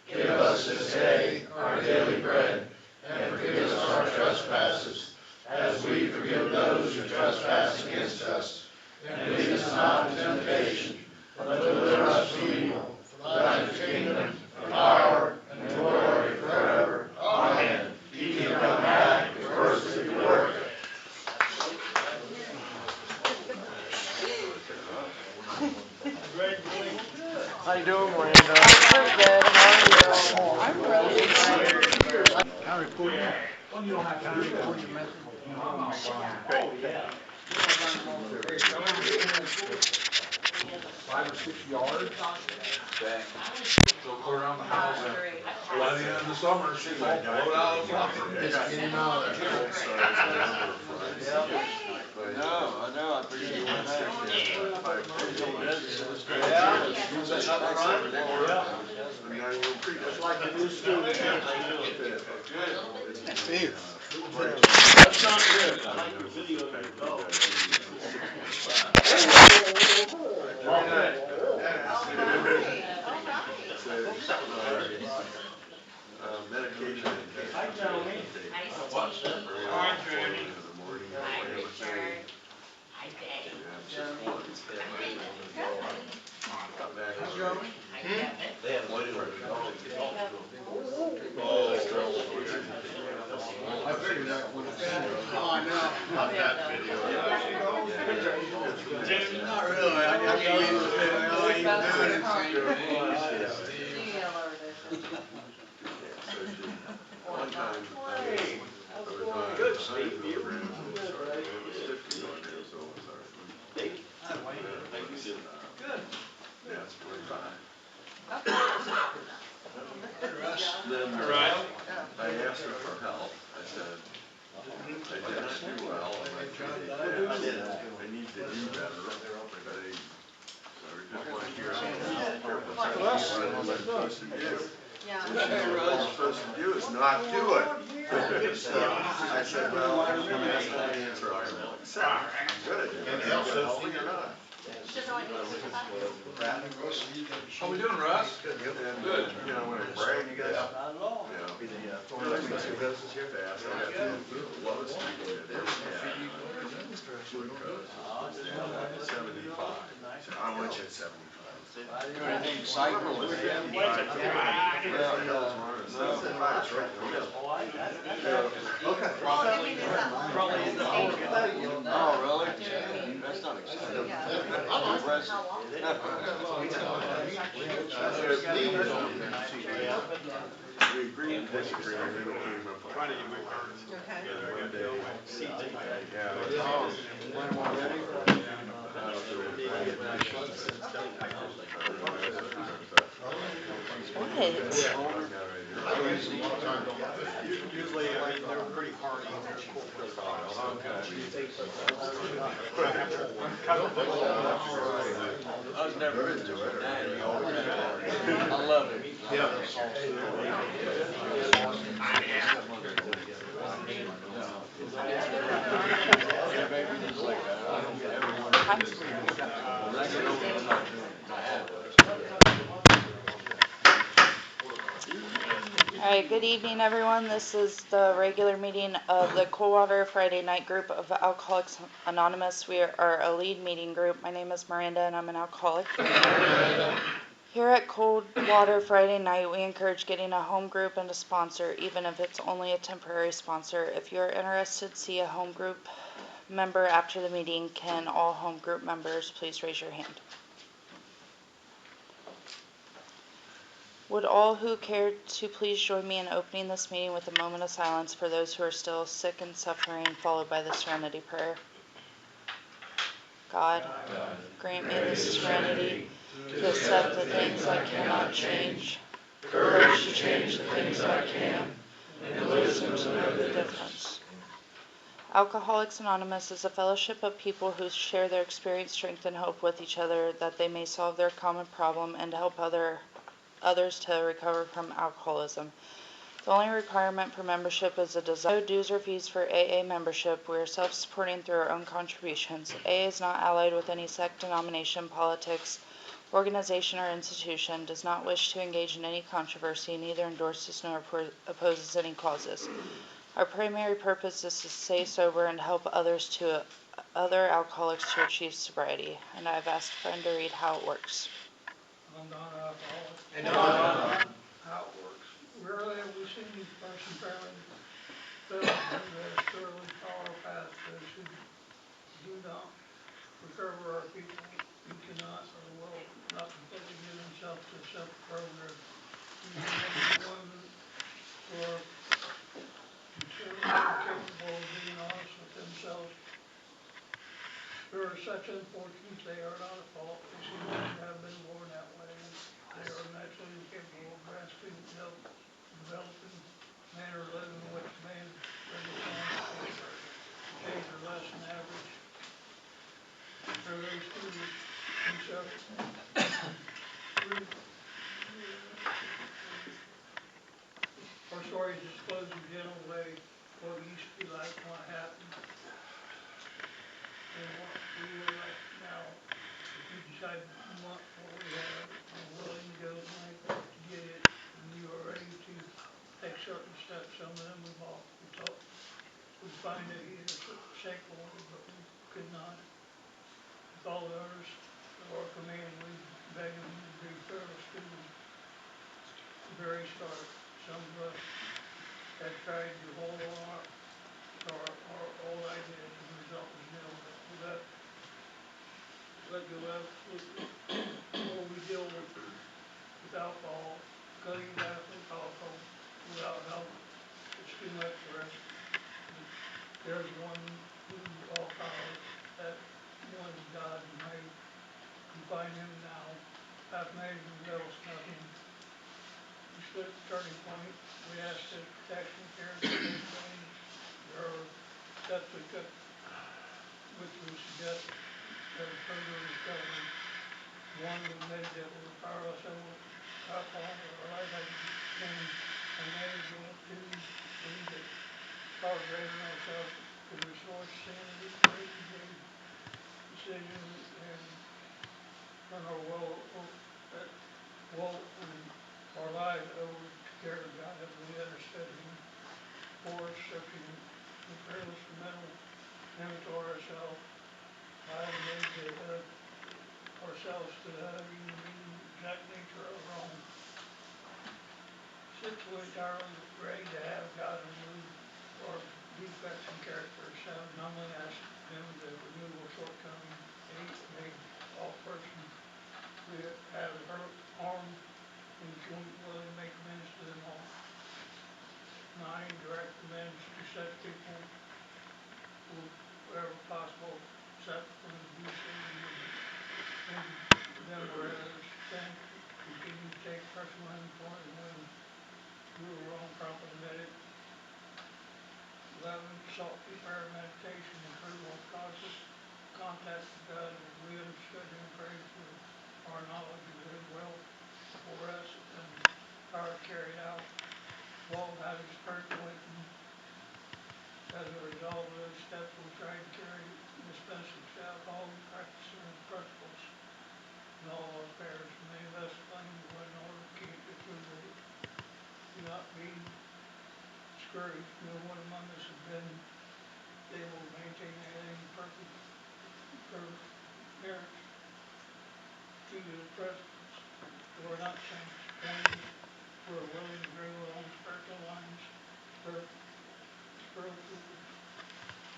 Give us this day our daily bread, and forgive us our trespasses, as we forgive those who trespass against us. And lead us not into temptation, but deliver us from evil. For thine is the kingdom, the power, and the glory forever. Amen. You can come back with first of your work. How you doing, Miranda? Pretty good. How are you? I'm really good. County report. Well, you don't have County to. report, you mentioned. Oh, yeah. 5 or 6 yards. Dang. So go around the house. By the end of the summer, she's all blowed out of the flower. Just get him out of there. No, I know, I figured you went there. I'm not even pre. It's like a new student. Good. That's not good. I like your video. All right. Medication. Hi, Steve. Hi, Journey. In the morning. Hi, Richard. Hi, Dave. Hi, Kevin. They have one for the dog. I figured that when Oh, I know. I've got video. Not really, I know you was doing, all you doing is One time, I was on a hunting program, and it was 50 on there, so it was our. Good. Yeah, it's 45. Then, I asked her for help, I said, I did not do well, and I tried that. I need to do better, but so I just want to hear what I'm supposed to do. Yeah. What I'm supposed to do is not do it. So I said, well, that's not the answer I said. Good. Is it healthy or not? How we doing, Russ? Good. Good. You know, when I brag, you guys, Not at all. you know, Be the, throw that between two roses here. Yeah, so I got the lowest I can get there. Yeah. 75. So I want you at 75. Do anything exciting this weekend? Okay. Probably in the Oregon. Oh, really? That's not exciting. We agreed to disagree, and then we came up with. Trying to get my cards together, I got to go my seats in my. Usually, I mean, they're pretty hardy, they're cool. I was never into it. I love it. Alright, good evening everyone. This is the regular meeting of the Coldwater Friday night group of Alcoholics Anonymous. We are a lead meeting group. My name is Miranda and I'm an alcoholic. Here at Coldwater Friday night, we encourage getting a home group and a sponsor, even if it's only a temporary sponsor. If you're interested, see a home group member after the meeting. Can all home group members please raise your hand? Would all who care to please join me in opening this meeting with a moment of silence for those who are still sick and suffering, followed by the serenity prayer. God, grant me the serenity to accept the things I cannot change, courage to change the things I can, and wisdom to know the difference. Alcoholics Anonymous is a fellowship of people who share their experience, strength, and hope with each other that they may solve their common problem and help others to recover from alcoholism. The only requirement for membership is a desire. No dues or fees for AA membership. We are self-supporting through our own contributions. AA is not allied with any sect, denomination, politics, organization, or institution, does not wish to engage in any controversy, neither endorses nor opposes any causes. Our primary purpose is to stay sober and help other alcoholics to achieve sobriety. And I've asked a friend to read how it works. I'm not an alcoholic. How it works. Rarely have we seen each person fairly fail who has thoroughly followed our path. Those who do not recover are people who cannot or will not completely give themselves to a self-program. These are men and women who are considered incapable of being honest with themselves. Who are such unfortunates they are not at fault. They seem to have been born that way. They are naturally incapable of grasping, developing manner of living in which man responds to change are less than average. For those who themselves our stories disclose a general way what used to be like, what happened, and what we would like now. If you decide you want what we have, are willing to go to length to get it, and you are ready to take certain steps, some of them we thought we'd find it either shameful, but we could not. With all the others of our command, we beg them to be fearless to the very start. Some of us had tried to hold on to our old ideas, and the result was nil. We let go absolutely. Or we deal with alcohol, cutting rapidly alcohol without help. It's too much for us. There's one who all power, that one God made. You find him now, half measured, else nothing. We stood at the turning point. We asked his protection, care, and change. There are steps we took, which we suggest as further recovery. One, we admitted that we were powerless over alcohol, our life had been unmanageable. Two, believed that power greater than ourselves could restore sanity. Three, we made decisions and turn our woe and our lives over to care of God as we understood Him. For searching the fearless mental inventory ourselves, I meditate ourselves to having the exact nature of wrong. Since we're entirely ready to have God remove our defects and character, shall humbly ask Him to remove our shortcoming, hate, made all persons we have hurt, harmed, and joint willing to make amends to them all. 9, direct amends to such people who, wherever possible, suffer from abusive and them whereas sin, continue to take personal inventory when we were wrong, promptly admit it. 11, sought through prayer, meditation, improve our causes, contact with God as we understood and prayed for our knowledge of His will for us and power carried out. 12, having spiritual awakening. As a result of those steps, we try to carry this message out, all practicing the principles in all our affairs. Many of us claim what in order to keep the true faith. Do not be discouraged. No one among us has been able to maintain anything perfect marriage to the principles. We're not saints. 20, we're willing to grow along spiritual lines, spiritual.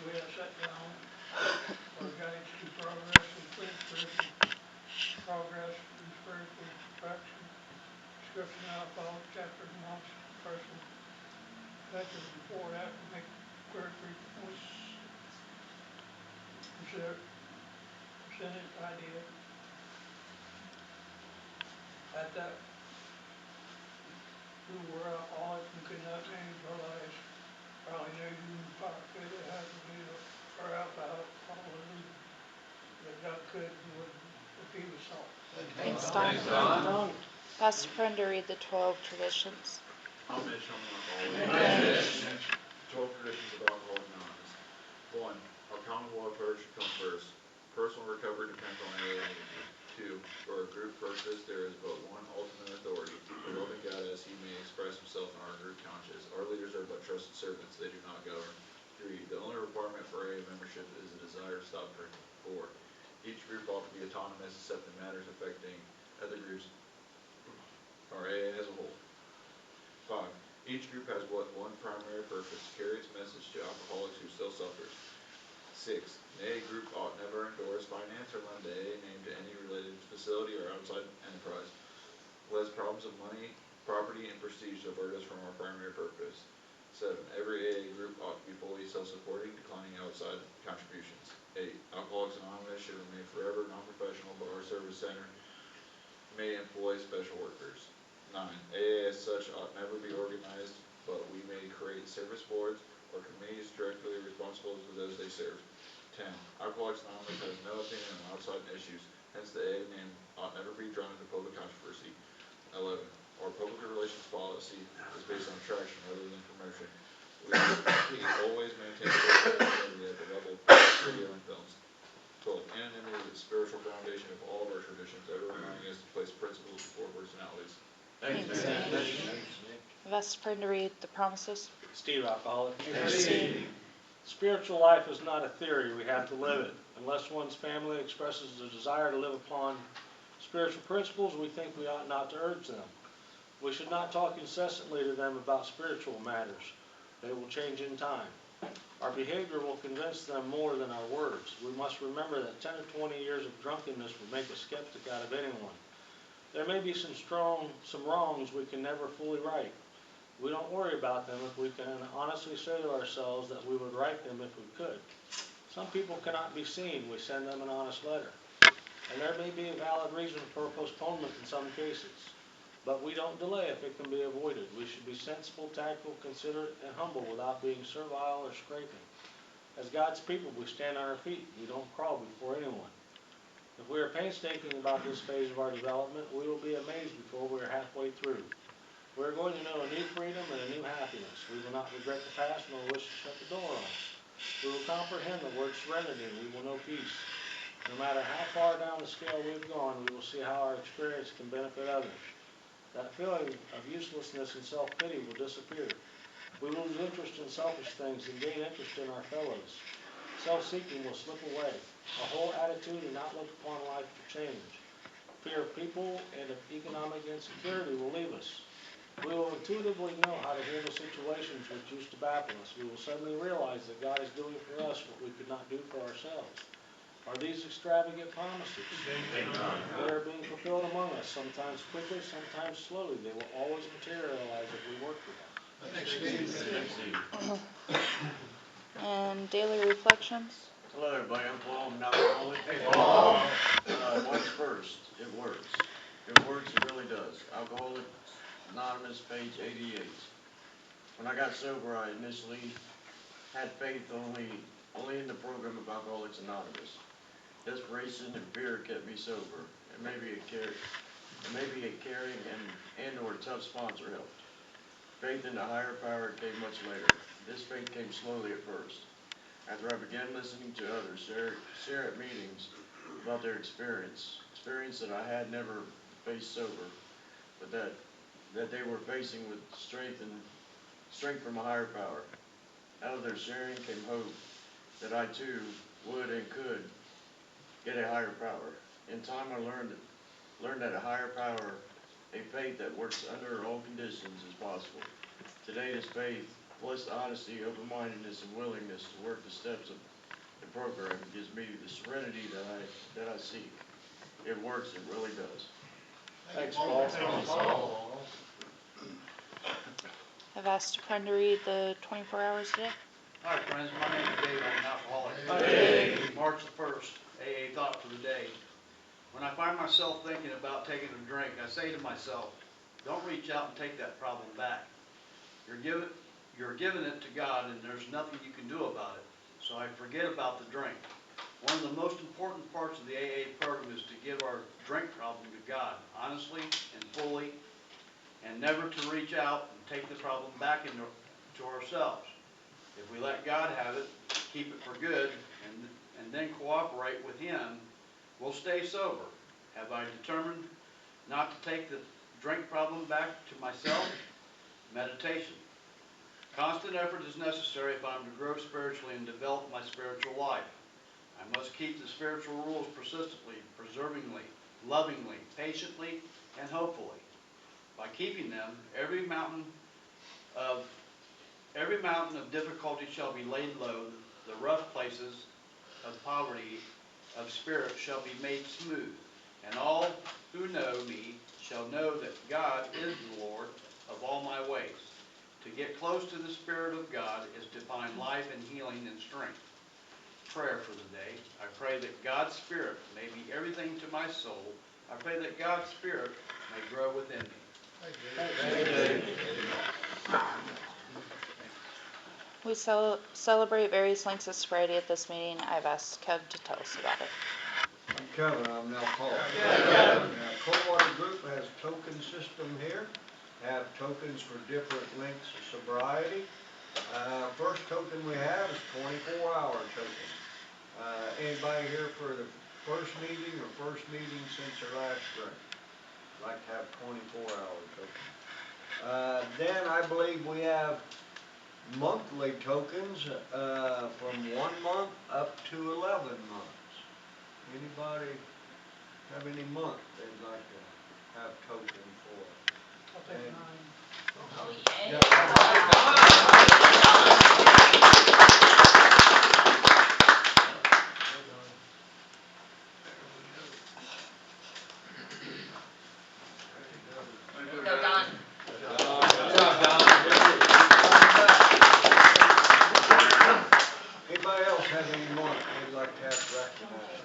We have set down our guides to progress, include spiritual progress and spiritual perfection. Scripture now follows chapters amongst personal ventures before and after make clear 3 points. Presented idea. At that, who were alcoholics and could not manage our lives, probably knew you could have to be or alcoholism that God could and would if He was salt. Thanks, Don. Ask a friend to read the 12 traditions. I'm Mitch, I'm an alcoholic. 12 traditions of Alcoholics Anonymous. 1. Our common welfare should come first. Personal recovery depends on AA unity. 2. For our group purpose, there is but one ultimate authority, the loving God as He may express Himself in our group conscience. Our leaders are but trusted servants, they do not govern. 3. The only requirement for AA membership is a desire to stop drinking. 4. Each group ought to be autonomous except in matters affecting other groups or AA as a whole. 5. Each group has one primary purpose, to carry its message to alcoholics who still suffers. 6. An AA group ought never endorse, finance, or lend AA name to any related facility or outside enterprise, lest problems of money, property, and prestige divert us from our primary purpose. 7. Every AA group ought to be fully self-supporting, declining outside contributions. 8. Alcoholics Anonymous should remain forever non-professional, but our service center may employ special workers. 9. AA as such ought never be organized, but we may create service boards or committees directly responsible to those they serve. 10. Alcoholics Anonymous has no opinion on outside issues, hence the AA name ought never be drawn into public controversy. 11. Our public relations policy is based on attraction rather than promotion. We always maintain anonymity at the level of radio and films. 12. Anonymity is the spiritual foundation of all of our traditions, ever reminding us to place principles before personalities. Thanks, I've asked a friend to read the promises. Steve, alcoholic. Steve. Spiritual life is not a theory, we have to live it. Unless one's family expresses a desire to live upon spiritual principles, we think we ought not to urge them. We should not talk incessantly to them about spiritual matters. They will change in time. Our behavior will convince them more than our words. We must remember that 10 or 20 years of drunkenness will make a skeptic out of anyone. There may be some wrongs we can never fully right. We don't worry about them if we can honestly say to ourselves that we would right them if we could. Some people cannot be seen. We send them an honest letter. And there may be a valid reason for postponement in some cases. But we don't delay if it can be avoided. We should be sensible, tactful, considerate, and humble without being servile or scraping. As God's people, we stand on our feet. We don't crawl before anyone. If we are painstaking about this phase of our development, we will be amazed before we are halfway through. We are going to know a new freedom and a new happiness. We will not regret the past nor wish to shut the door on it. We will comprehend the word serenity and we will know peace. No matter how far down the scale we've gone, we will see how our experience can benefit others. That feeling of uselessness and self-pity will disappear. We will lose interest in selfish things and gain interest in our fellows. Self-seeking will slip away. Our whole attitude and outlook upon life will change. Fear of people and of economic insecurity will leave us. We will intuitively know how to handle situations which used to baffle us. We will suddenly realize that God is doing for us what we could not do for ourselves. Are these extravagant promises? They are being fulfilled among us, sometimes quickly, sometimes slowly. They will always materialize if we work for them. And daily reflections. Hello, everybody. I'm Paul. I'm an alcoholic. Hey, Paul. March 1st. It works. It works. It really does. Alcoholics Anonymous, page 88. When I got sober, I initially had faith only in the program of Alcoholics Anonymous. Desperation and fear kept me sober, and maybe a caring and or tough sponsor helped. Faith in the higher power came much later. This faith came slowly at first. After I began listening to others share at meetings about their experience that I had never faced sober, but that they were facing with strength from a higher power. Out of their sharing came hope that I too would and could get a higher power. In time, I learned that a higher power, a faith that works under all conditions, is possible. Today, this faith, plus honesty, open-mindedness, and willingness to work the steps of the program, gives me the serenity that I seek. It works. It really does. Thanks, Paul. I've asked a friend to read the 24 hours a day. Hi friends, my name is Dave, I'm an alcoholic. Hi, Dave. March the 1st, AA thought for the day. When I find myself thinking about taking a drink, I say to myself, don't reach out and take that problem back. You're giving it to God and there's nothing you can do about it. So I forget about the drink. One of the most important parts of the AA program is to give our drink problem to God, honestly and fully, and never to reach out and take the problem back into ourselves. If we let God have it, keep it for good, and then cooperate with Him, we'll stay sober. Have I determined not to take the drink problem back to myself? Meditation. Constant effort is necessary if I'm to grow spiritually and develop my spiritual life. I must keep the spiritual rules persistently, preservingly, lovingly, patiently, and hopefully. By keeping them, every mountain of difficulty shall be laid low, the rough places of poverty of spirit shall be made smooth, and all who know me shall know that God is the Lord of all my ways. To get close to the Spirit of God is to find life and healing and strength. Prayer for the day. I pray that God's Spirit may be everything to my soul. I pray that God's Spirit may grow within me. Thank you, Dave. We celebrate various lengths of sobriety at this meeting. I've asked Kev to tell us about it. I'm Kevin, I'm now Paul. Now, Coldwater Group has a token system here. Have tokens for different lengths of sobriety. First token we have is 24-hour token. Anybody here for the first meeting or first meeting since their last drink? Like to have 24-hour token. Then I believe we have monthly tokens from 1 month up to 11 months. Anybody have any month they'd like to have token for? I'll take And- mine. Go, Don. Anybody else have any month they'd like to have recognized?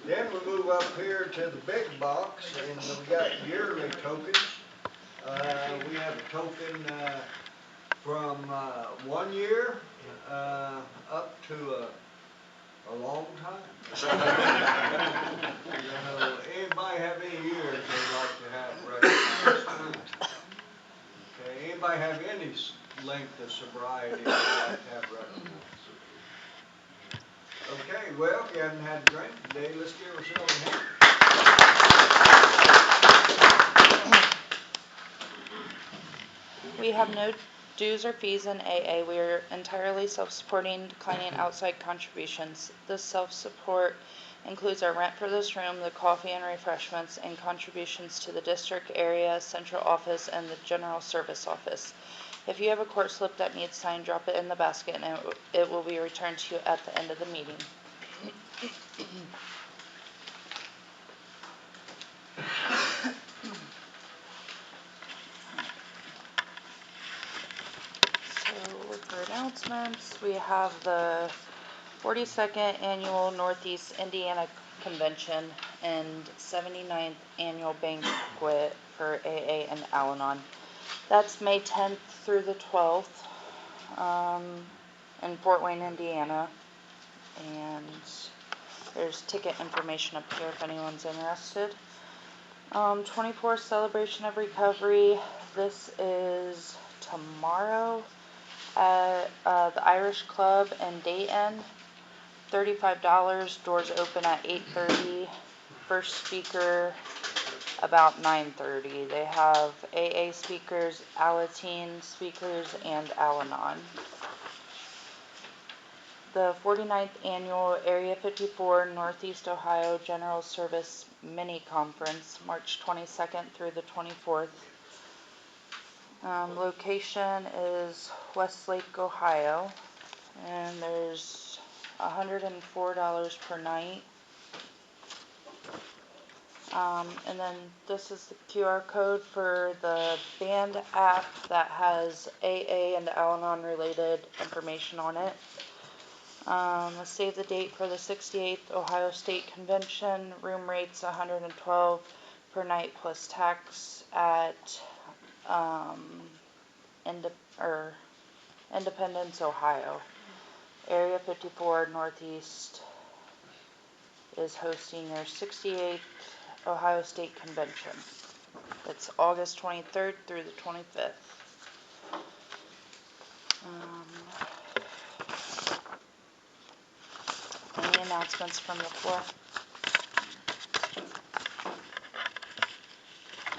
Then we move up here to the big box and we got yearly tokens. We have a token from 1 year up to a long time. Anybody have any years they'd like to have recognized? Okay, anybody have any length of sobriety they'd like to have recognized? Okay, well, if you hadn't had a drink today, let's give ourselves a hand. We have no dues or fees in AA. We are entirely self-supporting, declining outside contributions. This self-support includes our rent for this room, the coffee and refreshments, and contributions to the district area, central office, and the general service office. If you have a court slip that needs signed, drop it in the basket and it will be returned to you at the end of the meeting. So for announcements, we have the 42nd Annual Northeast Indiana Convention and 79th Annual Banquet for AA and Al-Anon. That's May 10th through the 12th in Fort Wayne, Indiana. And there's ticket information up here if anyone's interested. 24th Celebration of Recovery. This is tomorrow at the Irish Club in Dayton. $35. Doors open at 8:30. First speaker about 9:30. They have AA speakers, Alateen speakers, and Al-Anon. The 49th Annual Area 54 Northeast Ohio General Service Mini Conference, March 22nd through the 24th. Location is Westlake, Ohio, and there's $104 per night. And then this is the QR code for the band app that has AA and Al-Anon related information on it. Let's save the date for the 68th Ohio State Convention. Room rates $112 per night plus tax at Independence, Ohio. Area 54 Northeast is hosting their 68th Ohio State Convention. It's August 23rd through the 25th. Any announcements from the floor?